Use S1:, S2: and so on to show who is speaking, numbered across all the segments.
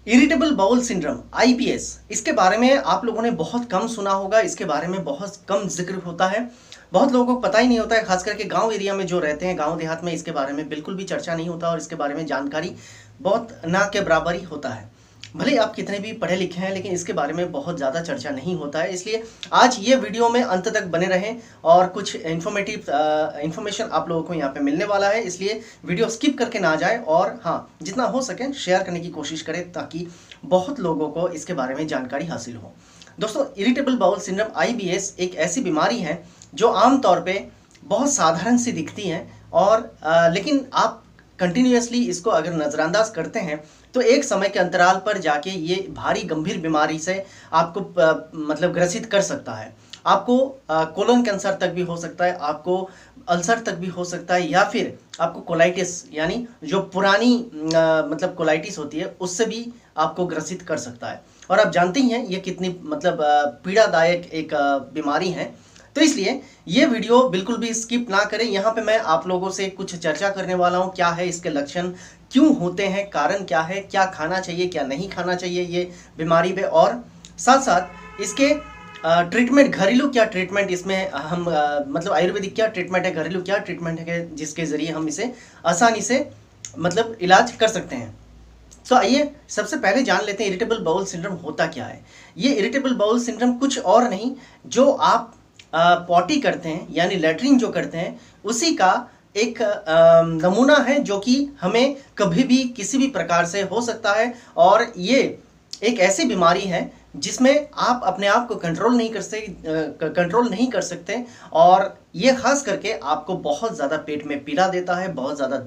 S1: Irritable bowel syndrome IBS, इसके बारे में आप लोगों ने बहुत कम सुना होगा। इसके बारे में बहुत कम जिक्र होता है, बहुत लोगों को पता ही नहीं होता है। खास करके गांव एरिया में जो रहते हैं, गांव देहात में इसके बारे में बिल्कुल भी चर्चा नहीं होता और इसके बारे में जानकारी बहुत ना के बराबर ही होता है। भले आप कितने भी पढ़े लिखे हैं, लेकिन इसके बारे में बहुत ज़्यादा चर्चा नहीं होता है। इसलिए आज ये वीडियो में अंत तक बने रहें और कुछ इन्फॉर्मेशन आप लोगों को यहाँ पे मिलने वाला है। इसलिए वीडियो स्किप करके ना जाए और हाँ, जितना हो सके शेयर करने की कोशिश करें ताकि बहुत लोगों को इसके बारे में जानकारी हासिल हो। दोस्तों, इरिटेबल बाउल सिंड्रोम आईबीएस एक ऐसी बीमारी है जो आमतौर पे बहुत साधारण सी दिखती है और लेकिन आप कंटिन्यूसली इसको अगर नज़रअंदाज करते हैं तो एक समय के अंतराल पर जाके ये भारी गंभीर बीमारी से आपको मतलब ग्रसित कर सकता है। आपको कोलन कैंसर तक भी हो सकता है, आपको अल्सर तक भी हो सकता है, या फिर आपको कोलाइटिस यानी जो पुरानी मतलब कोलाइटिस होती है उससे भी आपको ग्रसित कर सकता है। और आप जानते ही हैं ये कितनी मतलब पीड़ादायक एक बीमारी है। तो इसलिए ये वीडियो बिल्कुल भी स्किप ना करें। यहाँ पे मैं आप लोगों से कुछ चर्चा करने वाला हूँ, क्या है इसके लक्षण, क्यों होते हैं, कारण क्या है, क्या खाना चाहिए क्या नहीं खाना चाहिए ये बीमारी पे, और साथ साथ इसके ट्रीटमेंट, घरेलू क्या ट्रीटमेंट इसमें हम मतलब आयुर्वेदिक क्या ट्रीटमेंट है, घरेलू क्या ट्रीटमेंट है जिसके ज़रिए हम इसे आसानी से मतलब इलाज कर सकते हैं। तो आइए सबसे पहले जान लेते हैं इरिटेबल बाउल सिंड्रोम होता क्या है। ये इरिटेबल बाउल सिंड्रोम कुछ और नहीं, जो आप पॉटी करते हैं यानी लैट्रिन जो करते हैं उसी का एक नमूना है, जो कि हमें कभी भी किसी भी प्रकार से हो सकता है। और ये एक ऐसी बीमारी है जिसमें आप अपने आप को कंट्रोल नहीं कर सकते और ये खास करके आपको बहुत ज़्यादा पेट में पीड़ा देता है, बहुत ज़्यादा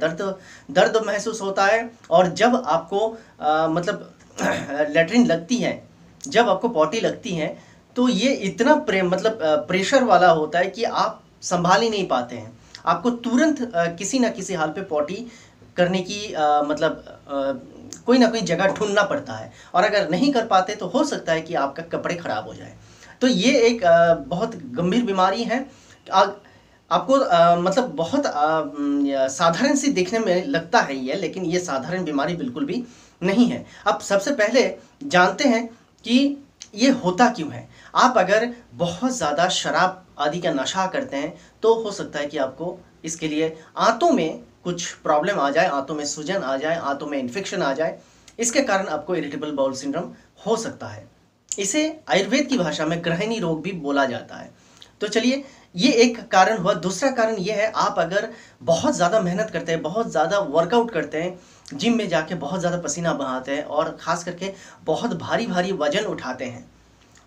S1: दर्द महसूस होता है। और जब आपको मतलब लैट्रिन लगती है, जब आपको पॉटी लगती है, तो ये इतना प्रेशर वाला होता है कि आप संभाल ही नहीं पाते हैं। आपको तुरंत किसी ना किसी हाल पे पॉटी करने की कोई ना कोई जगह ढूंढना पड़ता है, और अगर नहीं कर पाते तो हो सकता है कि आपका कपड़े खराब हो जाए। तो ये एक बहुत गंभीर बीमारी है। आपको मतलब बहुत साधारण सी देखने में लगता है ये, लेकिन ये साधारण बीमारी बिल्कुल भी नहीं है। अब सबसे पहले जानते हैं कि ये होता क्यों है। आप अगर बहुत ज़्यादा शराब आदि का नशा करते हैं तो हो सकता है कि आपको इसके लिए आंतों में कुछ प्रॉब्लम आ जाए, आंतों में सूजन आ जाए, आंतों में इन्फेक्शन आ जाए। इसके कारण आपको इरिटेबल बाउल सिंड्रोम हो सकता है। इसे आयुर्वेद की भाषा में ग्रहणी रोग भी बोला जाता है। तो चलिए, ये एक कारण हुआ। दूसरा कारण ये है, आप अगर बहुत ज़्यादा मेहनत करते हैं, बहुत ज़्यादा वर्कआउट करते हैं, जिम में जाके बहुत ज़्यादा पसीना बहाते हैं और ख़ास करके बहुत भारी भारी वजन उठाते हैं,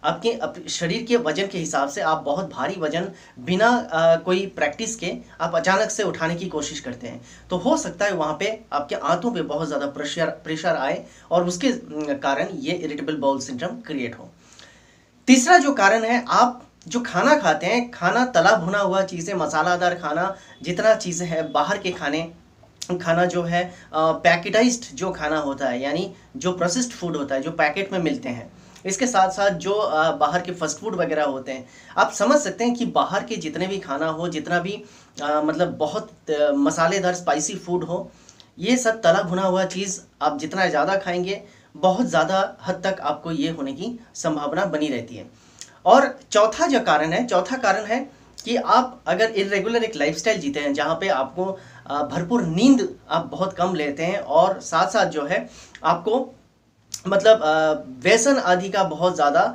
S1: आपके शरीर के वजन के हिसाब से आप बहुत भारी वजन बिना कोई प्रैक्टिस के आप अचानक से उठाने की कोशिश करते हैं, तो हो सकता है वहाँ पे आपके आंतों पे बहुत ज़्यादा प्रेशर आए और उसके कारण ये इरिटेबल बाउल सिंड्रोम क्रिएट हो। तीसरा जो कारण है, आप जो खाना खाते हैं, खाना तला भुना हुआ चीज़ें, मसालादार खाना, जितना चीज़ें हैं बाहर के खाना जो है पैकेटाइज्ड जो खाना होता है, यानी जो प्रोसेस्ड फूड होता है, जो पैकेट में मिलते हैं, इसके साथ साथ जो बाहर के फास्ट फूड वगैरह होते हैं, आप समझ सकते हैं कि बाहर के जितने भी खाना हो, जितना भी मतलब बहुत मसालेदार स्पाइसी फूड हो, ये सब तला भुना हुआ चीज़ आप जितना ज़्यादा खाएंगे, बहुत ज़्यादा हद तक आपको ये होने की संभावना बनी रहती है। और चौथा कारण है कि आप अगर इरेगुलर एक लाइफस्टाइल जीते हैं, जहाँ पे आपको भरपूर नींद आप बहुत कम लेते हैं, और साथ साथ जो है आपको मतलब व्यसन आदि का बहुत ज़्यादा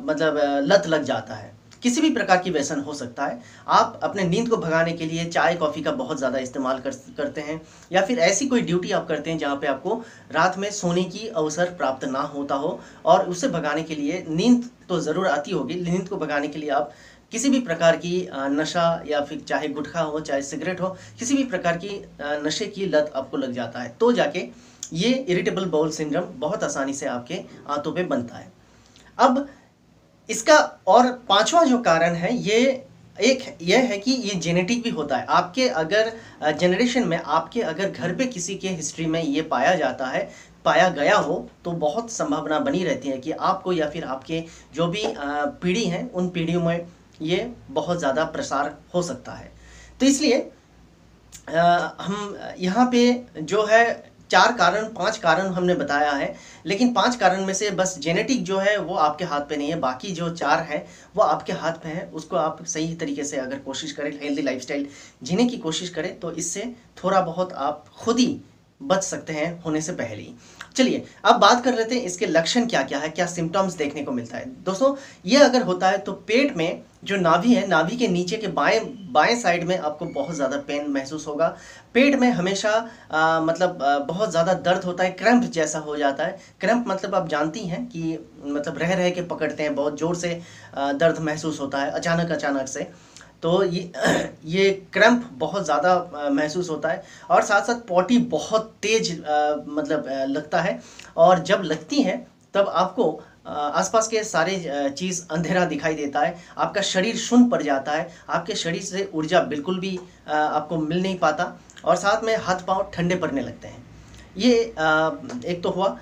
S1: मतलब लत लग जाता है। किसी भी प्रकार की व्यसन हो सकता है। आप अपने नींद को भगाने के लिए चाय कॉफ़ी का बहुत ज़्यादा इस्तेमाल करते हैं, या फिर ऐसी कोई ड्यूटी आप करते हैं जहाँ पे आपको रात में सोने की अवसर प्राप्त ना होता हो, और उसे भगाने के लिए नींद तो ज़रूर आती होगी, नींद को भगाने के लिए आप किसी भी प्रकार की नशा, या फिर चाहे गुटखा हो चाहे सिगरेट हो, किसी भी प्रकार की नशे की लत आपको लग जाता है, तो जाके ये इरिटेबल बाउल सिंड्रोम बहुत आसानी से आपके आंतों पे बनता है। अब इसका और पांचवा जो कारण है, ये है कि ये जेनेटिक भी होता है। आपके अगर जनरेशन में, आपके अगर घर पे किसी के हिस्ट्री में ये पाया गया हो, तो बहुत संभावना बनी रहती है कि आपको या फिर आपके जो भी पीढ़ी हैं, उन पीढ़ियों में ये बहुत ज़्यादा प्रसार हो सकता है। तो इसलिए हम यहाँ पे जो है 4 कारण 5 कारण हमने बताया है, लेकिन 5 कारण में से बस जेनेटिक जो है वो आपके हाथ पे नहीं है, बाकी जो 4 है वो आपके हाथ पे है। उसको आप सही तरीके से अगर कोशिश करें, हेल्दी लाइफस्टाइल जीने की कोशिश करें, तो इससे थोड़ा बहुत आप खुद ही बच सकते हैं होने से पहले ही। चलिए अब बात कर लेते हैं इसके लक्षण क्या क्या है, क्या सिम्टम्स देखने को मिलता है। दोस्तों ये अगर होता है तो पेट में जो नाभि है, नाभि के नीचे के बाएं साइड में आपको बहुत ज़्यादा पेन महसूस होगा। पेट में हमेशा बहुत ज़्यादा दर्द होता है, क्रैम्प जैसा हो जाता है। क्रैम्प मतलब आप जानती हैं कि मतलब रह रह के पकड़ते हैं, बहुत ज़ोर से दर्द महसूस होता है अचानक से। तो ये क्रैम्प बहुत ज़्यादा महसूस होता है, और साथ साथ पॉटी बहुत तेज लगता है, और जब लगती है तब आपको आसपास के सारे चीज़ अंधेरा दिखाई देता है, आपका शरीर शून्य पड़ जाता है, आपके शरीर से ऊर्जा बिल्कुल भी आपको मिल नहीं पाता, और साथ में हाथ पांव ठंडे पड़ने लगते हैं। ये एक तो हुआ।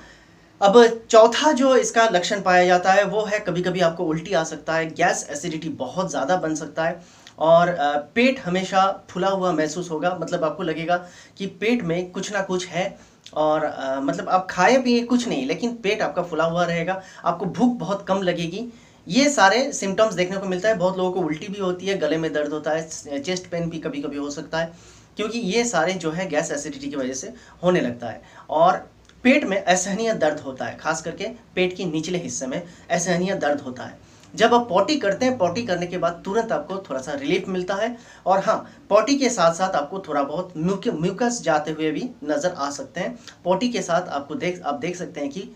S1: अब चौथा जो इसका लक्षण पाया जाता है वो है कभी कभी आपको उल्टी आ सकता है, गैस एसिडिटी बहुत ज़्यादा बन सकता है, और पेट हमेशा फुला हुआ महसूस होगा। मतलब आपको लगेगा कि पेट में कुछ ना कुछ है, और आप खाए पिए कुछ नहीं, लेकिन पेट आपका फुला हुआ रहेगा, आपको भूख बहुत कम लगेगी। ये सारे सिम्टम्स देखने को मिलता है। बहुत लोगों को उल्टी भी होती है, गले में दर्द होता है, चेस्ट पेन भी कभी कभी हो सकता है, क्योंकि ये सारे जो है गैस एसिडिटी की वजह से होने लगता है। और पेट में असहनीय दर्द होता है, खास करके पेट के निचले हिस्से में असहनीय दर्द होता है। जब आप पॉटी करते हैं, पॉटी करने के बाद तुरंत आपको थोड़ा सा रिलीफ मिलता है, और हाँ, पॉटी के साथ साथ आपको थोड़ा बहुत म्यूकस जाते हुए भी नज़र आ सकते हैं। पॉटी के साथ आप देख सकते हैं कि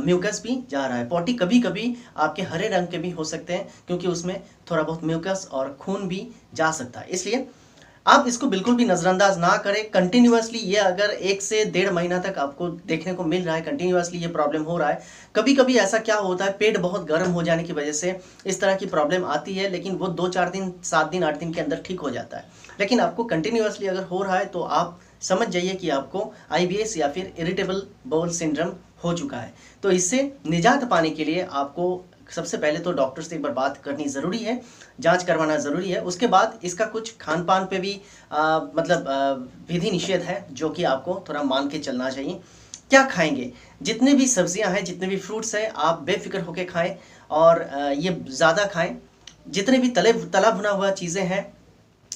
S1: म्यूकस भी जा रहा है। पॉटी कभी कभी आपके हरे रंग के भी हो सकते हैं, क्योंकि उसमें थोड़ा बहुत म्यूकस और खून भी जा सकता है। इसलिए आप इसको बिल्कुल भी नज़रअंदाज ना करें। कंटिन्यूअसली ये अगर 1 से 1.5 महीना तक आपको देखने को मिल रहा है, कंटिन्यूअसली ये प्रॉब्लम हो रहा है। कभी कभी ऐसा क्या होता है, पेट बहुत गर्म हो जाने की वजह से इस तरह की प्रॉब्लम आती है, लेकिन वो 2-4 दिन, 7 दिन, 8 दिन के अंदर ठीक हो जाता है। लेकिन आपको कंटिन्यूअसली अगर हो रहा है तो आप समझ जाइए कि आपको IBS या फिर इरिटेबल बाउल सिंड्रोम हो चुका है। तो इससे निजात पाने के लिए आपको सबसे पहले तो डॉक्टर से एक बार बात करनी ज़रूरी है, जांच करवाना ज़रूरी है। उसके बाद इसका कुछ खान पान पे भी विधि निषेध है, जो कि आपको थोड़ा मान के चलना चाहिए। क्या खाएंगे? जितने भी सब्जियां हैं, जितने भी फ्रूट्स हैं, आप बेफिक्र होके खाएं, और ये ज़्यादा खाएं। जितने भी तला भुना हुआ चीज़ें हैं,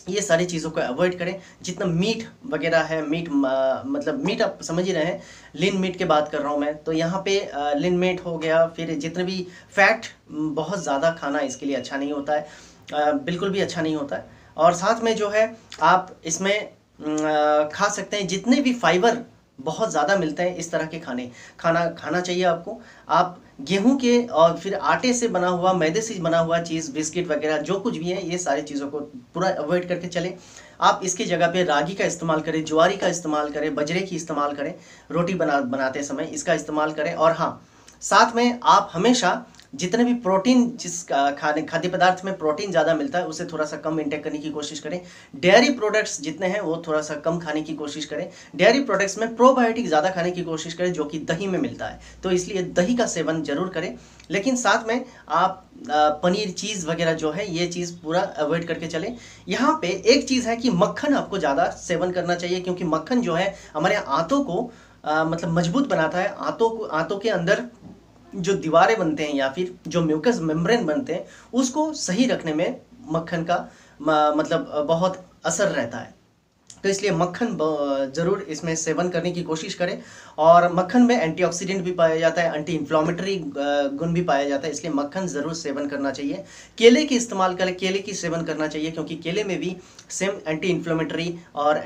S1: ये सारी चीज़ों को अवॉइड करें। जितना मीट वगैरह है, मीट आप समझ ही रहे हैं, लीन मीट की बात कर रहा हूँ मैं, तो यहाँ पे लीन मीट हो गया। फिर जितने भी फैट, बहुत ज़्यादा खाना इसके लिए अच्छा नहीं होता है, बिल्कुल भी अच्छा नहीं होता है। और साथ में जो है आप इसमें खा सकते हैं जितने भी फाइबर बहुत ज़्यादा मिलते हैं, इस तरह के खाना चाहिए आपको। आप गेहूं के और फिर आटे से बना हुआ, मैदे से बना हुआ चीज़, बिस्किट वगैरह जो कुछ भी है, ये सारी चीज़ों को पूरा अवॉइड करके चलें। आप इसकी जगह पे रागी का इस्तेमाल करें, ज्वारी का इस्तेमाल करें, बजरे की इस्तेमाल करें, रोटी बनाते समय इसका इस्तेमाल करें। और हाँ, साथ में आप हमेशा जितने भी प्रोटीन, जिस खाद्य पदार्थ में प्रोटीन ज़्यादा मिलता है, उसे थोड़ा सा कम इंटेक करने की कोशिश करें। डेयरी प्रोडक्ट्स जितने हैं वो थोड़ा सा कम खाने की कोशिश करें। डेयरी प्रोडक्ट्स में प्रोबायोटिक ज़्यादा खाने की कोशिश करें, जो कि दही में मिलता है, तो इसलिए दही का सेवन जरूर करें। लेकिन साथ में आप पनीर, चीज़ वगैरह जो है, ये चीज़ पूरा अवॉइड करके चलें। यहाँ पे एक चीज़ है कि मक्खन आपको ज़्यादा सेवन करना चाहिए, क्योंकि मक्खन जो है हमारे आंतों को मजबूत बनाता है। आंतों के अंदर जो दीवारें बनते हैं या फिर जो म्यूकस मेम्ब्रेन बनते हैं, उसको सही रखने में मक्खन का बहुत असर रहता है। तो इसलिए मक्खन ज़रूर इसमें सेवन करने की कोशिश करें। और मक्खन में एंटीऑक्सीडेंट भी पाया जाता है, एंटी इन्फ्लामेटरी गुण भी पाया जाता है, इसलिए मक्खन ज़रूर सेवन करना चाहिए। केले की इस्तेमाल करें, केले की सेवन करना चाहिए, क्योंकि केले में भी सेम एंटी इन्फ्लामेटरी और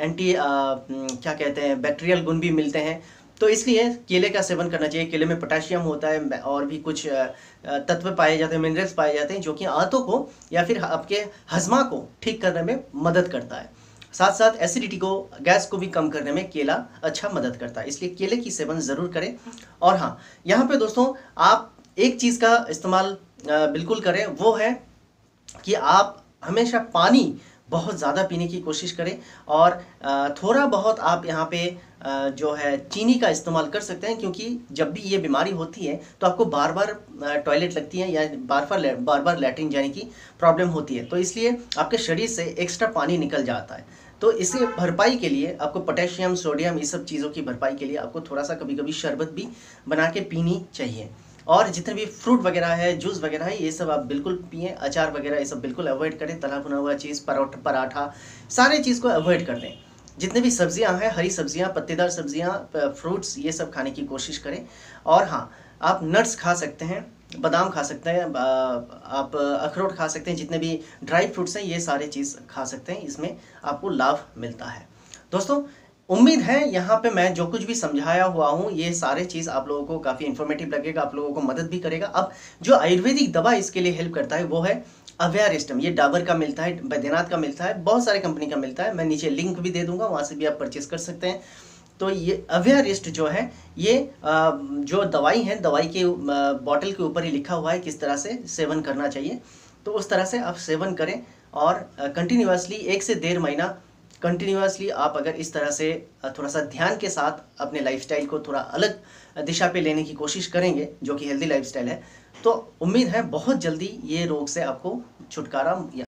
S1: बैक्टीरियल गुण भी मिलते हैं। तो इसलिए केले का सेवन करना चाहिए। केले में पोटेशियम होता है, और भी कुछ तत्व पाए जाते हैं, मिनरल्स पाए जाते हैं, जो कि आंतों को या फिर आपके हजमा को ठीक करने में मदद करता है। साथ साथ एसिडिटी को, गैस को भी कम करने में केला अच्छा मदद करता है, इसलिए केले की सेवन ज़रूर करें। और हाँ, यहाँ पे दोस्तों आप एक चीज़ का इस्तेमाल बिल्कुल करें, वो है कि आप हमेशा पानी बहुत ज़्यादा पीने की कोशिश करें। और थोड़ा बहुत आप यहाँ पे जो है चीनी का इस्तेमाल कर सकते हैं, क्योंकि जब भी ये बीमारी होती है तो आपको बार बार टॉयलेट लगती है, या बार बार लैट्रिन जाने की प्रॉब्लम होती है, तो इसलिए आपके शरीर से एक्स्ट्रा पानी निकल जाता है। तो इसे भरपाई के लिए आपको पोटेशियम, सोडियम, ये सब चीज़ों की भरपाई के लिए आपको थोड़ा-सा कभी-कभी शरबत भी बना के पीनी चाहिए। और जितने भी फ्रूट वगैरह है, जूस वगैरह है, ये सब आप बिल्कुल पिएँ। अचार वगैरह ये सब बिल्कुल अवॉइड करें। तला भुना हुआ चीज़, पराठा, सारे चीज़ को अवॉइड कर दें। जितने भी सब्जियां हैं, हरी सब्जियां, पत्तेदार सब्जियां, फ्रूट्स, ये सब खाने की कोशिश करें। और हाँ, आप नट्स खा सकते हैं, बादाम खा सकते हैं, आप अखरोट खा सकते हैं, जितने भी ड्राई फ्रूट्स हैं ये सारे चीज़ खा सकते हैं, इसमें आपको लाभ मिलता है। दोस्तों, उम्मीद है यहाँ पे मैं जो कुछ भी समझाया हुआ हूँ ये सारे चीज़ आप लोगों को काफ़ी इन्फॉर्मेटिव लगेगा, आप लोगों को मदद भी करेगा। अब जो आयुर्वेदिक दवा इसके लिए हेल्प करता है वो है अवेयरिस्टम। ये डाबर का मिलता है, बैद्यनाथ का मिलता है, बहुत सारे कंपनी का मिलता है। मैं नीचे लिंक भी दे दूंगा, वहाँ से भी आप परचेस कर सकते हैं। तो ये अवेयरिस्ट जो है, ये जो दवाई है, दवाई के बॉटल के ऊपर ही लिखा हुआ है किस तरह से सेवन करना चाहिए। तो उस तरह से आप सेवन करें और कंटिन्यूसली 1 से 1.5 महीना कंटिन्यूसली आप अगर इस तरह से थोड़ा सा ध्यान के साथ अपने लाइफस्टाइल को थोड़ा अलग दिशा पे लेने की कोशिश करेंगे, जो कि हेल्दी लाइफस्टाइल है, तो उम्मीद है बहुत जल्दी ये रोग से आपको छुटकारा